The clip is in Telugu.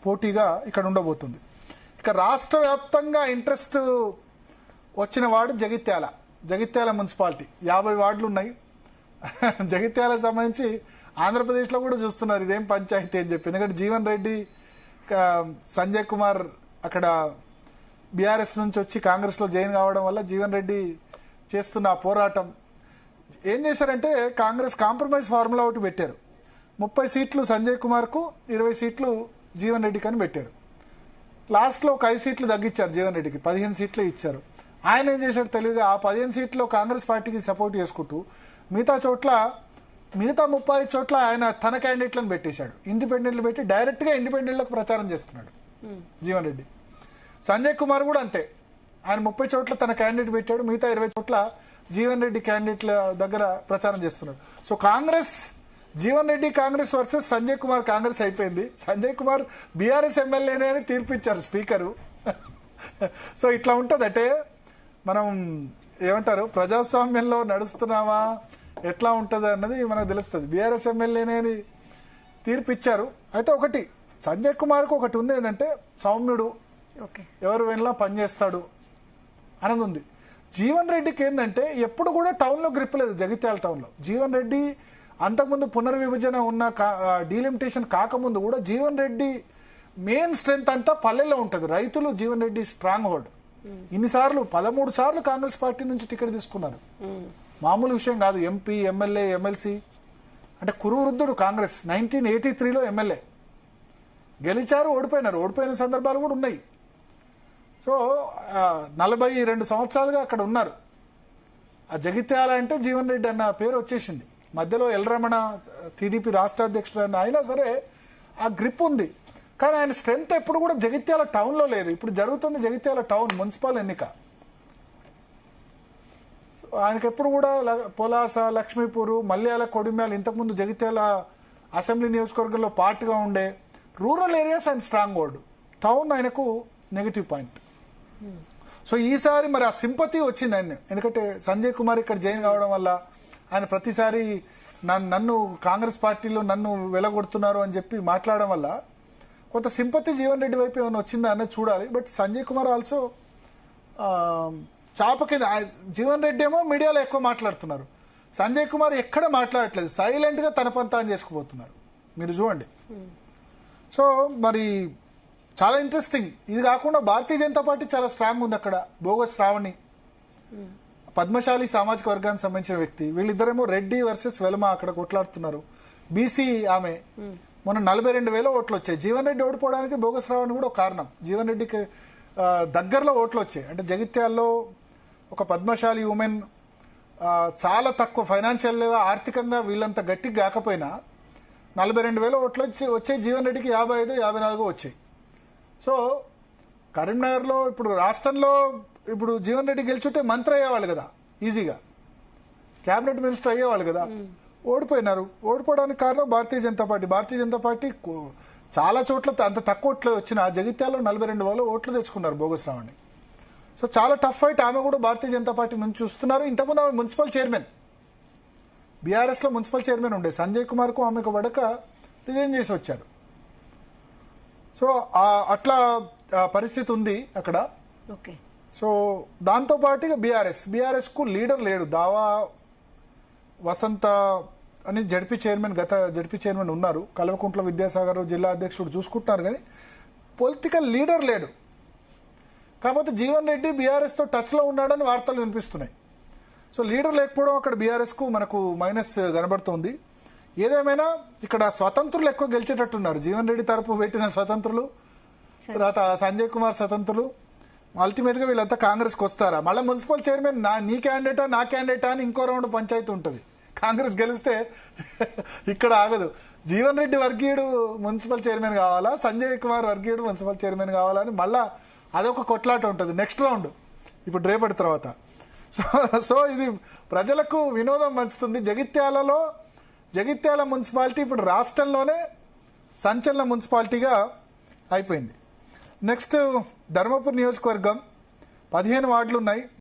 పోటీగా ఇక్కడ ఉండబోతుంది. ఇక రాష్ట్ర వ్యాప్తంగా ఇంట్రెస్ట్ వచ్చిన వాడు జగిత్యాల మున్సిపాలిటీ 50 వార్డులు ఉన్నాయి. జగిత్యాలకు సంబంధించి ఆంధ్రప్రదేశ్లో కూడా చూస్తున్నారు ఇదేం పంచాయతీ అని చెప్పి. ఎందుకంటే జీవన్ రెడ్డి, సంజయ్ కుమార్ అక్కడ బీఆర్ఎస్ నుంచి వచ్చి కాంగ్రెస్లో జాయిన్ కావడం వల్ల జీవన్ రెడ్డి చేస్తున్న పోరాటం ఏం చేశారంటే కాంగ్రెస్ కాంప్రమైజ్ ఫార్ములా ఒకటి పెట్టారు. 30 సీట్లు సంజయ్ కుమార్కు, 20 సీట్లు జీవన్ రెడ్డికి అని పెట్టారు. లాస్ట్లో ఒక 5 సీట్లు తగ్గించారు జీవన్ రెడ్డికి, 15 సీట్లు ఇచ్చారు. ఆయన ఏం చేశాడు తెలివిగా ఆ 15 సీట్లు కాంగ్రెస్ పార్టీకి సపోర్ట్ చేసుకుంటూ మిగతా 35 చోట్ల ఆయన తన క్యాండిడేట్లను పెట్టేశాడు. ఇండిపెండెంట్లు పెట్టి డైరెక్ట్గా ఇండిపెండెంట్లకు ప్రచారం చేస్తున్నాడు జీవన్ రెడ్డి. సంజయ్ కుమార్ కూడా అంతే, ఆయన 30 చోట్ల తన క్యాండిడేట్ పెట్టాడు, మిగతా 20 చోట్ల జీవన్ రెడ్డి క్యాండిడేట్ల దగ్గర ప్రచారం చేస్తున్నాడు. సో జీవన్ రెడ్డి కాంగ్రెస్ వర్సెస్ సంజయ్ కుమార్ కాంగ్రెస్ అయిపోయింది. సంజయ్ కుమార్ బీఆర్ఎస్ ఎమ్మెల్యేనే అని తీర్పిచ్చారు స్పీకరు. సో ఇట్లా ఉంటుంది. అంటే మనం ఏమంటారు, ప్రజాస్వామ్యంలో నడుస్తున్నామా ఎట్లా ఉంటుంది అన్నది మనకు తెలుస్తుంది. బీఆర్ఎస్ ఎమ్మెల్యేనే అని తీర్పిచ్చారు. అయితే ఒకటి సంజయ్ కుమార్కు ఒకటి ఉంది, ఏంటంటే సౌమ్యుడు, ఎవరు వెనలా పనిచేస్తాడు అన్నది ఉంది. జీవన్ రెడ్డికి ఏంటంటే ఎప్పుడు కూడా టౌన్లో గ్రిప్ లేదు. జగిత్యాల టౌన్లో జీవన్ రెడ్డి అంతకుముందు పునర్విభజన ఉన్న డీలిమిటేషన్ కాకముందు కూడా జీవన్ రెడ్డి మెయిన్ స్ట్రెంగ్త్ అంతా పల్లెల్లో ఉంటుంది. రైతులు జీవన్ రెడ్డి స్ట్రాంగ్ హోల్డ్. 13 సార్లు కాంగ్రెస్ పార్టీ నుంచి టికెట్ తీసుకున్నారు. మామూలు విషయం కాదు. ఎంపీ, ఎమ్మెల్యే, ఎమ్మెల్సీ అంటే కురువృద్ధుడు. కాంగ్రెస్ 1983లో ఎమ్మెల్యే గెలిచారు, ఓడిపోయిన సందర్భాలు కూడా ఉన్నాయి. సో 42 సంవత్సరాలుగా అక్కడ ఉన్నారు. ఆ జగిత్యాల అంటే జీవన్ రెడ్డి అన్న పేరు వచ్చేసింది. మధ్యలో ఎల్ రమణ టీడీపీ రాష్ట్ర అధ్యక్షుడు అయినా సరే ఆ గ్రిప్ ఉంది. కానీ ఆయన స్ట్రెంగ్త్ ఎప్పుడు కూడా జగిత్యాల టౌన్లో లేదు. ఇప్పుడు జరుగుతుంది జగిత్యాల టౌన్ మున్సిపల్ ఎన్నిక. ఆయనకి ఎప్పుడు కూడా పొలాస, లక్ష్మీపూరు, మల్యాల, కొడిమ్యాల, ఇంతకుముందు జగిత్యాల అసెంబ్లీ నియోజకవర్గంలో పార్ట్గా ఉండే రూరల్ ఏరియాస్ ఆయన స్ట్రాంగ్ హోల్డ్. టౌన్ ఆయనకు నెగిటివ్ పాయింట్. సో ఈసారి మరి ఆ సింపతి వచ్చింది ఆయన. ఎందుకంటే సంజయ్ కుమార్ ఇక్కడ జాయిన్ కావడం వల్ల ఆయన ప్రతిసారి నన్ను కాంగ్రెస్ పార్టీలో నన్ను వెలగొడుతున్నారు అని చెప్పి మాట్లాడడం వల్ల కొంత సింపతి జీవన్ రెడ్డి వైపు ఏమైనా వచ్చిందా అన్నది చూడాలి. బట్ సంజయ్ కుమార్ ఆల్సో చాప కింద. జీవన్ రెడ్డి ఏమో మీడియాలో ఎక్కువ మాట్లాడుతున్నారు, సంజయ్ కుమార్ ఎక్కడ మాట్లాడట్లేదు, సైలెంట్గా తన పంతాన్ని చేసుకుపోతున్నారు. మీరు చూడండి. సో మరి చాలా ఇంట్రెస్టింగ్. ఇది కాకుండా భారతీయ జనతా పార్టీ చాలా స్ట్రాంగ్ ఉంది అక్కడ. బోగస్ శ్రావణి పద్మశాలి సామాజిక వర్గానికి సంబంధించిన వ్యక్తి. వీళ్ళిద్దరేమో రెడ్డి వర్సెస్ వెలమ అక్కడ కొట్లాడుతున్నారు. బీసీ ఆమె. మొన్న 42,000 ఓట్లు వచ్చాయి. జీవన్ రెడ్డి ఓడిపోవడానికి బోగస్ శ్రావణి కూడా ఒక కారణం. జీవన్ రెడ్డికి దగ్గరలో ఓట్లు వచ్చాయి. అంటే జగిత్యాల్లో ఒక పద్మశాలి ఉమెన్ చాలా తక్కువ ఫైనాన్షియల్గా, ఆర్థికంగా వీళ్ళంత గట్టిగా కాకపోయినా 42,000 ఓట్లు వచ్చాయి. జీవన్ రెడ్డికి 55, 54 వచ్చాయి. సో కరీంనగర్లో ఇప్పుడు రాష్ట్రంలో ఇప్పుడు జీవన్ రెడ్డి గెలిచుంటే మంత్రి అయ్యేవాళ్ళు కదా, ఈజీగా క్యాబినెట్ మినిస్టర్ అయ్యేవాళ్ళు కదా. ఓడిపోయినారు. ఓడిపోవడానికి కారణం భారతీయ జనతా పార్టీ చాలా చోట్ల అంత తక్కువ ఓట్లు వచ్చిన జగిత్యాల్లో 42,000 ఓట్లు తెచ్చుకున్నారు బోగస్ శ్రావణి. సో చాలా టఫ్ ఫైట్. ఆమె కూడా భారతీయ జనతా పార్టీ నుంచి చూస్తున్నారు. ఇంతకుముందు ఆమె మున్సిపల్ చైర్మన్, బీఆర్ఎస్లో మున్సిపల్ చైర్మన్ ఉండే. సంజయ్ కుమార్కు ఆమెకు పడక రిజైన్ చేసి వచ్చారు. సో అట్లా పరిస్థితి ఉంది అక్కడ. సో దాంతో పాటుగా బీఆర్ఎస్ కు లీడర్ లేడు. దావా వసంత అని జడ్పీ చైర్మన్ ఉన్నారు. కల్వకుంట్ల విద్యాసాగర్ జిల్లా అధ్యక్షుడు చూసుకుంటున్నారు, కానీ పొలిటికల్ లీడర్ లేడు. కాకపోతే జీవన్ రెడ్డి బీఆర్ఎస్ తో టచ్ లో ఉన్నాడని వార్తలు వినిపిస్తున్నాయి. సో లీడర్ లేకపోవడం అక్కడ బీఆర్ఎస్ కు మనకు మైనస్ కనబడుతోంది. ఏదేమైనా ఇక్కడ స్వతంత్రులు ఎక్కువ గెలిచేటట్టున్నారు. జీవన్ రెడ్డి తరపు పెట్టిన స్వతంత్రులు, తర్వాత సంజయ్ కుమార్ స్వతంత్రులు. అల్టిమేట్ గా వీళ్ళంతా కాంగ్రెస్ కు వస్తారా? మళ్ళీ మున్సిపల్ చైర్మన్ నా క్యాండిడేటా అని ఇంకో రౌండ్ పంచాయతీ ఉంటుంది. కాంగ్రెస్ గెలిస్తే ఇక్కడ ఆగదు. జీవన్ రెడ్డి వర్గీయుడు మున్సిపల్ చైర్మన్ కావాలా, సంజయ్ కుమార్ వర్గీయుడు మున్సిపల్ చైర్మన్ కావాలా అని మళ్ళా అదొక కొట్లాట ఉంటుంది నెక్స్ట్ రౌండ్, ఇప్పుడు రేపటి తర్వాత. సో ఇది ప్రజలకు వినోదం పంచుతుంది. జగిత్యాల మున్సిపాలిటీ ఇప్పుడు రాష్ట్రంలోనే సంచలన మున్సిపాలిటీగా అయిపోయింది. నెక్స్ట్ ధర్మపురి నియోజకవర్గం 15 వార్డులు ఉన్నాయి.